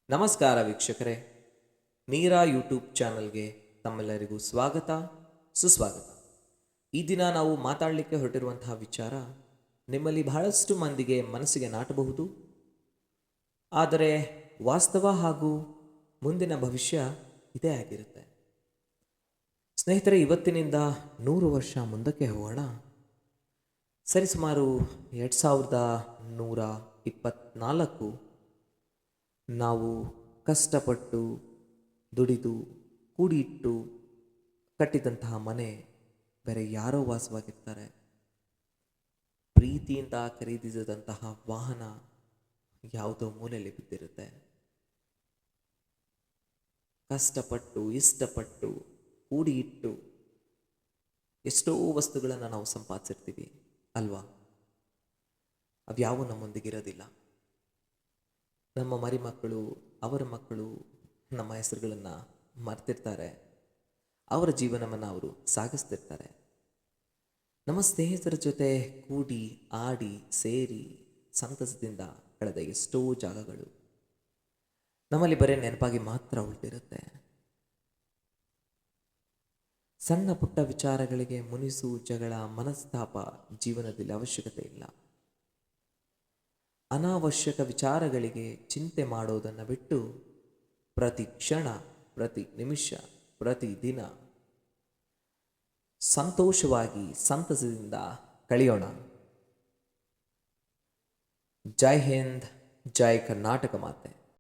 ನಮಸ್ಕಾರ ವೀಕ್ಷಕರೇ, ಮೀರಾ ಯೂಟ್ಯೂಬ್ ಚಾನಲ್ಗೆ ತಮ್ಮೆಲ್ಲರಿಗೂ ಸ್ವಾಗತ ಸುಸ್ವಾಗತ. ಈ ದಿನ ನಾವು ಮಾತಾಡಲಿಕ್ಕೆ ಹೊರಟಿರುವಂತಹ ವಿಚಾರ ನಿಮ್ಮಲ್ಲಿ ಬಹಳಷ್ಟು ಮಂದಿಗೆ ಮನಸ್ಸಿಗೆ ನಾಟಬಹುದು, ಆದರೆ ವಾಸ್ತವ ಹಾಗೂ ಮುಂದಿನ ಭವಿಷ್ಯ ಇದೇ ಆಗಿರುತ್ತೆ. ಸ್ನೇಹಿತರೆ, ಇವತ್ತಿನಿಂದ 100 ವರ್ಷ ಮುಂದಕ್ಕೆ ಹೋಗೋಣ. ಸರಿಸುಮಾರು 2124 ನಾವು ಕಷ್ಟಪಟ್ಟು ದುಡಿದು ಕೂಡಿಟ್ಟು ಕಟ್ಟಿದಂತಹ ಮನೆ ಬೇರೆ ಯಾರೋ ವಾಸವಾಗಿರ್ತಾರೆ. ಪ್ರೀತಿಯಿಂದ ಖರೀದಿಸಿದಂತಹ ವಾಹನ ಯಾವುದೋ ಮೂಲೆಯಲ್ಲಿ ಬಿದ್ದಿರುತ್ತೆ. ಕಷ್ಟಪಟ್ಟು ಇಷ್ಟಪಟ್ಟು ಕೂಡಿ ಇಟ್ಟು ಎಷ್ಟೋ ವಸ್ತುಗಳನ್ನು ನಾವು ಸಂಪಾದಿಸಿರ್ತೀವಿ ಅಲ್ವಾ? ಅವ್ಯಾವು ನಮ್ಮೊಂದಿಗಿರೋದಿಲ್ಲ. ನಮ್ಮ ಮರಿಮಕ್ಕಳು, ಅವರ ಮಕ್ಕಳು ನಮ್ಮ ಹೆಸರುಗಳನ್ನು ಮರ್ತಿರ್ತಾರೆ. ಅವರ ಜೀವನವನ್ನು ಅವರು ಸಾಗಿಸ್ತಿರ್ತಾರೆ. ನಮ್ಮ ಸ್ನೇಹಿತರ ಜೊತೆ ಕೂಡಿ ಆಡಿ ಸೇರಿ ಸಂತಸದಿಂದ ಕಳೆದ ಎಷ್ಟೋ ಜಾಗಗಳು ನಮ್ಮಲ್ಲಿ ಬರೀ ನೆನಪಾಗಿ ಮಾತ್ರ ಉಳಿದಿರುತ್ತೆ. ಸಣ್ಣ ಪುಟ್ಟ ವಿಚಾರಗಳಿಗೆ ಮುನಿಸು, ಜಗಳ, ಮನಸ್ತಾಪ ಜೀವನದಲ್ಲಿ ಅವಶ್ಯಕತೆ ಇಲ್ಲ. ಅನಾವಶ್ಯಕ ವಿಚಾರಗಳಿಗೆ ಚಿಂತೆ ಮಾಡೋದನ್ನು ಬಿಟ್ಟು ಪ್ರತಿ ಕ್ಷಣ, ಪ್ರತಿ ನಿಮಿಷ, ಪ್ರತಿ ದಿನ ಸಂತೋಷವಾಗಿ ಸಂತಸದಿಂದ ಕಳೆಯೋಣ. ಜೈ ಹಿಂದ್, ಜೈ ಕರ್ನಾಟಕ ಮಾತೆ.